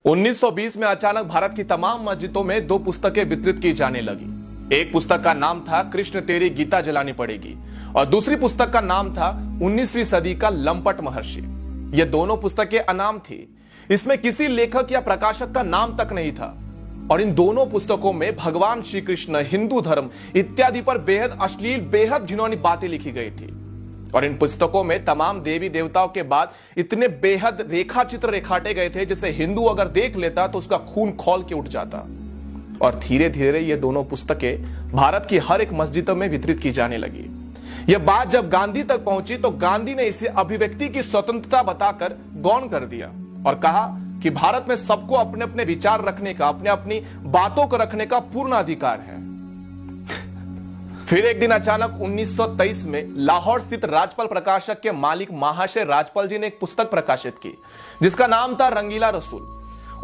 1920 में अचानक भारत की तमाम मस्जिदों में दो पुस्तकें वितरित की जाने लगी। एक पुस्तक का नाम था कृष्ण तेरी गीता जलानी पड़ेगी और दूसरी पुस्तक का नाम था 19वीं सदी का लंपट महर्षि। ये दोनों पुस्तकें अनाम थी, इसमें किसी लेखक या प्रकाशक का नाम तक नहीं था और इन दोनों पुस्तकों में भगवान श्री कृष्ण, हिंदू धर्म इत्यादि पर बेहद अश्लील, बेहद घिनौनी बातें लिखी गई थी। और इन पुस्तकों में तमाम देवी देवताओं के बाद इतने बेहद रेखा चित्र रेखाटे गए थे जिसे हिंदू अगर देख लेता तो उसका खून खौल के उठ जाता। और धीरे धीरे ये दोनों पुस्तकें भारत की हर एक मस्जिदों में वितरित की जाने लगी। यह बात जब गांधी तक पहुंची तो गांधी ने इसे अभिव्यक्ति की स्वतंत्रता बताकर गौण कर दिया और कहा कि भारत में सबको अपने अपने विचार रखने का, अपने अपनी बातों को रखने का पूर्ण अधिकार है। फिर एक दिन अचानक 1923 में लाहौर स्थित राजपाल प्रकाशक के मालिक महाशय राजपाल जी ने एक पुस्तक प्रकाशित की जिसका नाम था रंगीला रसूल।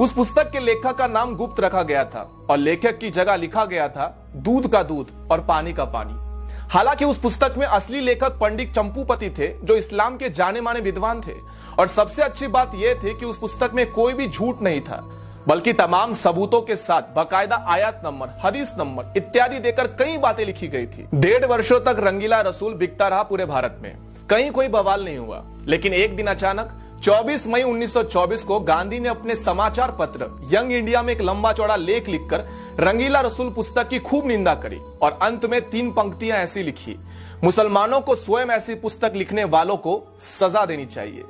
उस पुस्तक के लेखक का नाम गुप्त रखा गया था और लेखक की जगह लिखा गया था दूध का दूध और पानी का पानी। हालांकि उस पुस्तक में असली लेखक पंडित चंपूपति थे जो इस्लाम के जाने माने विद्वान थे और सबसे अच्छी बात यह थी कि उस पुस्तक में कोई भी झूठ नहीं था बल्कि तमाम सबूतों के साथ बाकायदा आयत नंबर, हदीस नंबर इत्यादि देकर कई बातें लिखी गई थी। 1.5 वर्षों तक रंगीला रसूल बिकता रहा पूरे भारत में, कहीं कोई बवाल नहीं हुआ। लेकिन एक दिन अचानक 24 मई 1924 को गांधी ने अपने समाचार पत्र यंग इंडिया में एक लंबा चौड़ा लेख लिखकर रंगीला रसूल पुस्तक की खूब निंदा करी और अंत में 3 पंक्तियां ऐसी लिखी: मुसलमानों को स्वयं ऐसी पुस्तक लिखने वालों को सजा देनी चाहिए।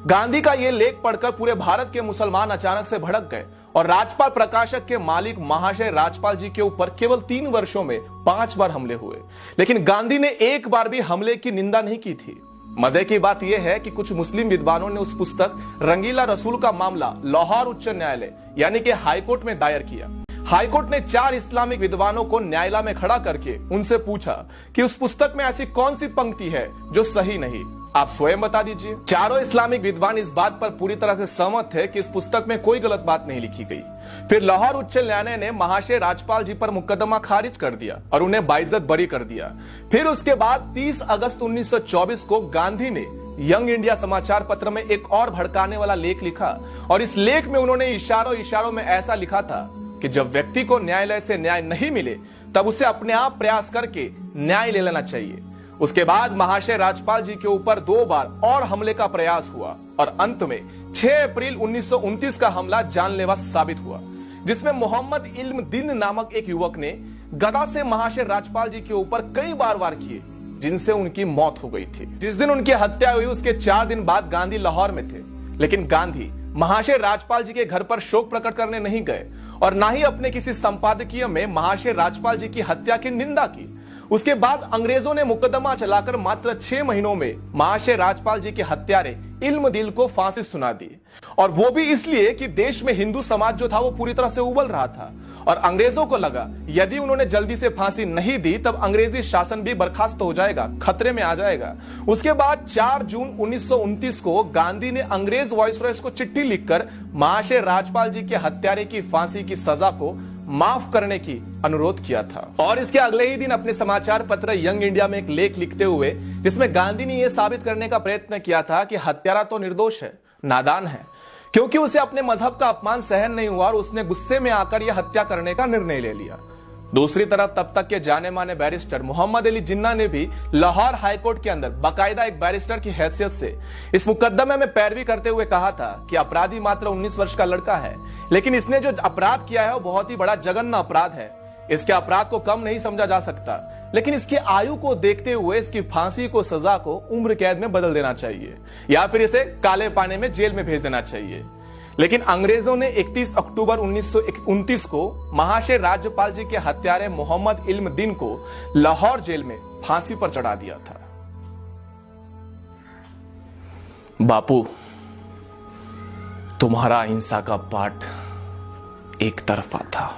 गांधी का यह लेख पढ़कर पूरे भारत के मुसलमान अचानक से भड़क गए और राजपाल प्रकाशक के मालिक महाशय राजपाल जी के ऊपर केवल 3 वर्षों में 5 बार हमले हुए, लेकिन गांधी ने एक बार भी हमले की निंदा नहीं की थी। मजे की बात यह है कि कुछ मुस्लिम विद्वानों ने उस पुस्तक रंगीला रसूल का मामला लाहौर उच्च न्यायालय यानी कि हाईकोर्ट में दायर किया। हाईकोर्ट ने 4 इस्लामिक विद्वानों को न्यायालय में खड़ा करके उनसे पूछा कि उस पुस्तक में ऐसी कौन सी पंक्ति है जो सही नहीं, आप स्वयं बता दीजिए। चारों इस्लामिक विद्वान इस बात पर पूरी तरह से सहमत थे कि इस पुस्तक में कोई गलत बात नहीं लिखी गई। फिर लाहौर उच्च न्यायालय ने महाशय राजपाल जी पर मुकदमा खारिज कर दिया और उन्हें बाइज्जत बरी कर दिया। फिर उसके बाद 30 अगस्त 1924 को गांधी ने यंग इंडिया समाचार पत्र में एक और भड़काने वाला लेख लिखा और इस लेख में उन्होंने इशारों में ऐसा लिखा था कि जब व्यक्ति को न्यायालय से न्याय नहीं मिले तब उसे अपने आप प्रयास करके न्याय ले लेना चाहिए। उसके बाद महाशय राजपाल जी के ऊपर 2 बार और हमले का प्रयास हुआ और अंत में 6 अप्रैल 1929 का हमला जानलेवा साबित हुआ जिसमें मोहम्मद इल्म दीन नामक एक युवक ने गदा से महाशय राजपाल जी के ऊपर कई बार वार किए जिनसे उनकी मौत हो गई थी। जिस दिन उनकी हत्या हुई उसके 4 दिन बाद गांधी लाहौर में थे, लेकिन गांधी महाशय राजपाल जी के घर पर शोक प्रकट करने नहीं गए और ना ही अपने किसी संपादकीय में महाशय राजपाल जी की हत्या की निंदा की। उसके बाद अंग्रेजों ने मुकदमा चलाकर मात्र 6 महीनों में महाशय राजपाल जी के हत्यारे इल्म दिल को फांसी सुना दी और वो भी इसलिए कि देश में हिंदू समाज जो था वो पूरी तरह से उबल रहा था और अंग्रेजों को लगा यदि उन्होंने जल्दी से फांसी नहीं दी तब अंग्रेजी शासन भी बर्खास्त हो जाएगा, खतरे में आ जाएगा। उसके बाद 4 जून 1929 को गांधी ने अंग्रेज वाइसरॉय को चिट्ठी लिखकर महाशय राजपाल जी के हत्यारे की फांसी की सजा को माफ करने की अनुरोध किया था और इसके अगले ही दिन अपने समाचार पत्र यंग इंडिया में एक लेख लिखते हुए जिसमें गांधी ने यह साबित करने का प्रयत्न किया था कि हत्यारा तो निर्दोष है, नादान है, क्योंकि उसे अपने मजहब का अपमान सहन नहीं हुआ और उसने गुस्से में आकर यह हत्या करने का निर्णय ले लिया। दूसरी तरफ तब तक के जाने माने बैरिस्टर मोहम्मद अली जिन्ना ने भी लाहौर हाईकोर्ट के अंदर बाकायदा एक बैरिस्टर की हैसियत से इस मुकदमे में पैरवी करते हुए कहा था कि अपराधी मात्र 19 वर्ष का लड़का है, लेकिन इसने जो अपराध किया है वो बहुत ही बड़ा जघन्य अपराध है। इसके अपराध को कम नहीं समझा जा सकता, लेकिन इसकी आयु को देखते हुए इसकी फांसी को सजा को उम्र कैद में बदल देना चाहिए या फिर इसे काले पानी में जेल में भेज देना चाहिए। लेकिन अंग्रेजों ने 31 अक्टूबर 1929 को महाशय राज्यपाल जी के हत्यारे मोहम्मद इल्म दीन को लाहौर जेल में फांसी पर चढ़ा दिया था। बापू, तुम्हारा अहिंसा का पाठ एक तरफा था।